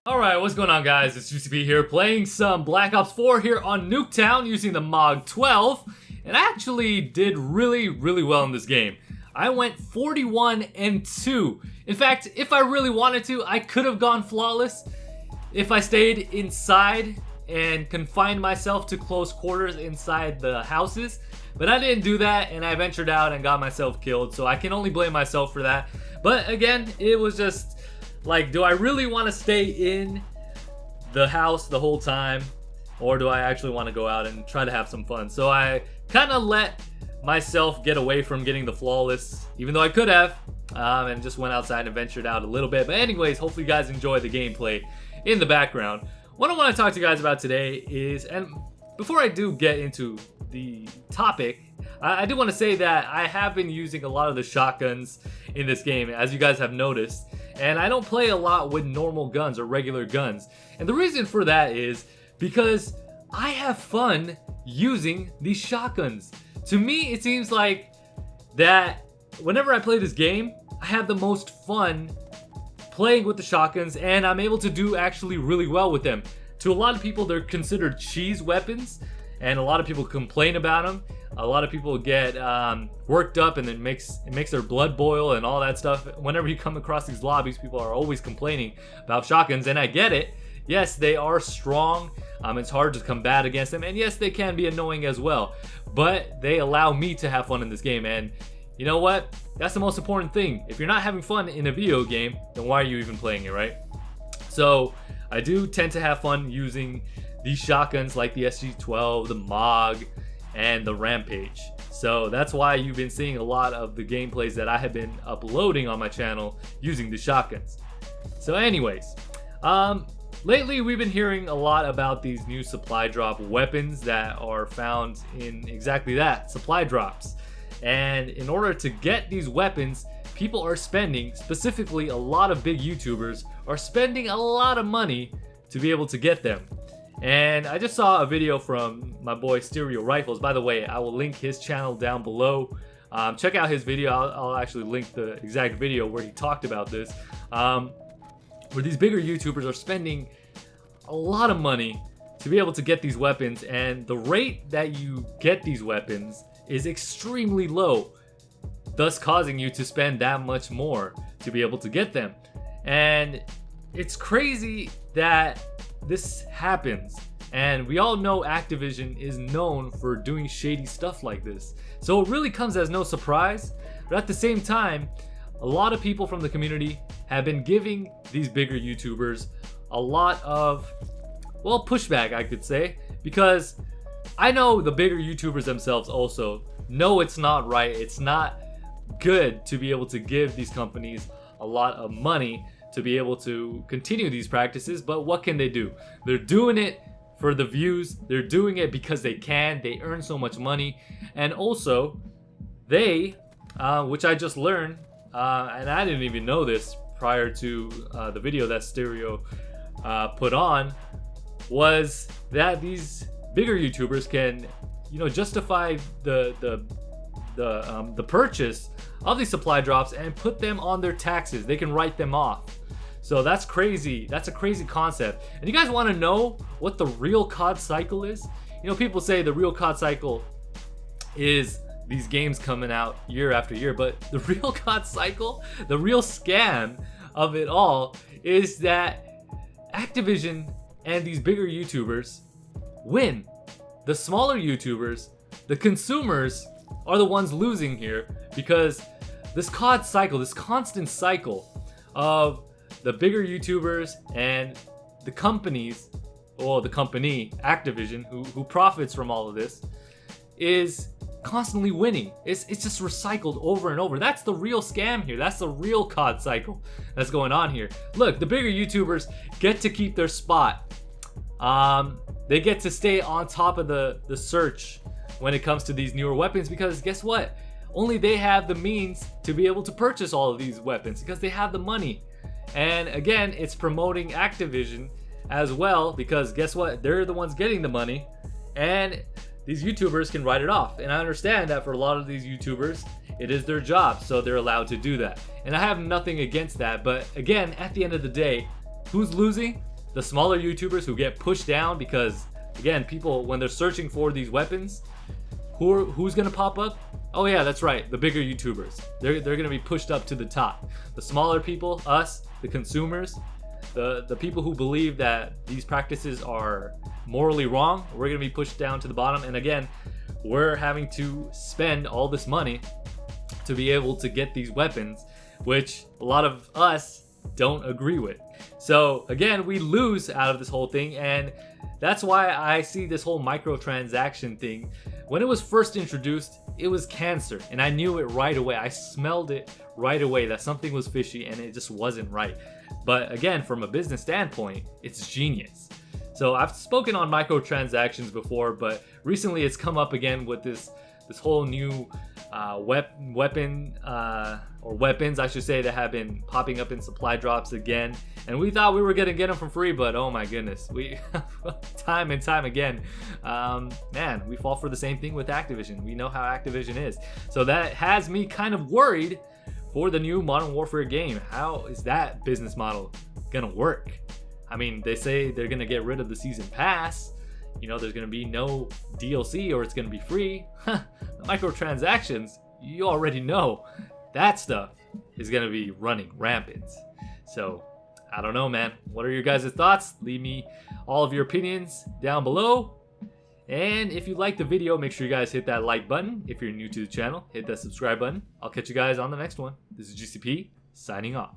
Alright, what's going on, guys? It's UCB here playing some Black Ops 4 here on Nuketown using the MOG 12, and I actually did really well in this game. I went 41-2. In fact, if I really wanted to, I could have gone flawless if I stayed inside and confined myself to close quarters inside the houses, but I didn't do that, and I ventured out and got myself killed, so I can only blame myself for that. But again, it was just like, do I really want to stay in the house the whole time, or do I actually want to go out and try to have some fun? So I kind of let myself get away from getting the flawless, even though I could have, and just went outside and ventured out a little bit. But anyways, hopefully you guys enjoy the gameplay in the background. What I want to talk to you guys about today is, and before I do get into the topic, I do want to say that I have been using a lot of the shotguns in this game, as you guys have noticed, and I don't play a lot with normal guns or regular guns. And the reason for that is because I have fun using these shotguns. To me, it seems like that whenever I play this game, I have the most fun playing with the shotguns, and I'm able to do actually really well with them. To a lot of people, they're considered cheese weapons, and a lot of people complain about them. A lot of people get worked up, and it makes their blood boil and all that stuff. Whenever you come across these lobbies, people are always complaining about shotguns, and I get it. Yes, they are strong. It's hard to combat against them, and yes, they can be annoying as well. But they allow me to have fun in this game, and you know what? That's the most important thing. If you're not having fun in a video game, then why are you even playing it, right? So I do tend to have fun using these shotguns like the SG-12, the MOG, and the Rampage. So that's why you've been seeing a lot of the gameplays that I have been uploading on my channel using the shotguns. So anyways, lately we've been hearing a lot about these new supply drop weapons that are found in exactly that, supply drops. And in order to get these weapons, people are spending, specifically a lot of big YouTubers, are spending a lot of money to be able to get them. And I just saw a video from my boy Stereo Rifles. By the way, I will link his channel down below. Check out his video. I'll actually link the exact video where he talked about this. Where these bigger YouTubers are spending a lot of money to be able to get these weapons, and the rate that you get these weapons is extremely low, thus causing you to spend that much more to be able to get them. And it's crazy that this happens, and we all know Activision is known for doing shady stuff like this, so it really comes as no surprise. But at the same time, a lot of people from the community have been giving these bigger YouTubers a lot of, well, pushback, I could say, because I know the bigger YouTubers themselves also know it's not right. It's not good to be able to give these companies a lot of money to be able to continue these practices, but what can they do? They're doing it for the views. They're doing it because they can. They earn so much money, and also they, which I just learned, and I didn't even know this prior to the video that Stereo put on, was that these bigger YouTubers can, justify the purchase of these supply drops and put them on their taxes. They can write them off. So that's crazy. That's a crazy concept. And you guys want to know what the real COD cycle is? People say the real COD cycle is these games coming out year after year, but the real COD cycle, the real scam of it all, is that Activision and these bigger YouTubers win. The smaller YouTubers, the consumers, are the ones losing here, because this COD cycle, this constant cycle of the bigger YouTubers and the companies, or the company, Activision, who profits from all of this, is constantly winning. It's just recycled over and over. That's the real scam here. That's the real COD cycle that's going on here. Look, the bigger YouTubers get to keep their spot. They get to stay on top of the search when it comes to these newer weapons, because guess what? Only they have the means to be able to purchase all of these weapons, because they have the money. And again, it's promoting Activision as well, because guess what? They're the ones getting the money, and these YouTubers can write it off. And I understand that for a lot of these YouTubers, it is their job, so they're allowed to do that. And I have nothing against that, but again, at the end of the day, who's losing? the smaller YouTubers who get pushed down because, again, people, when they're searching for these weapons, who's gonna pop up? Oh yeah, that's right, the bigger YouTubers. They're gonna be pushed up to the top. The smaller people, us, the consumers, the people who believe that these practices are morally wrong, we're gonna be pushed down to the bottom. And again, we're having to spend all this money to be able to get these weapons, which a lot of us don't agree with. So again, we lose out of this whole thing, and that's why I see this whole microtransaction thing. When it was first introduced, it was cancer, and I knew it right away. I smelled it right away that something was fishy and it just wasn't right. But again, from a business standpoint, it's genius. So I've spoken on microtransactions before, but recently it's come up again with this whole new weapons, I should say, that have been popping up in supply drops again. And we thought we were gonna get them for free, but oh my goodness, we time and time again, man, we fall for the same thing with Activision. We know how Activision is, so that has me kind of worried for the new Modern Warfare game. How is that business model gonna work? I mean, they say they're gonna get rid of the season pass. You know, there's gonna be no DLC, or it's gonna be free. The microtransactions, you already know that stuff is gonna be running rampant. So I don't know, man. What are your guys' thoughts? Leave me all of your opinions down below. And if you liked the video, make sure you guys hit that like button. If you're new to the channel, hit that subscribe button. I'll catch you guys on the next one. This is GCP signing off.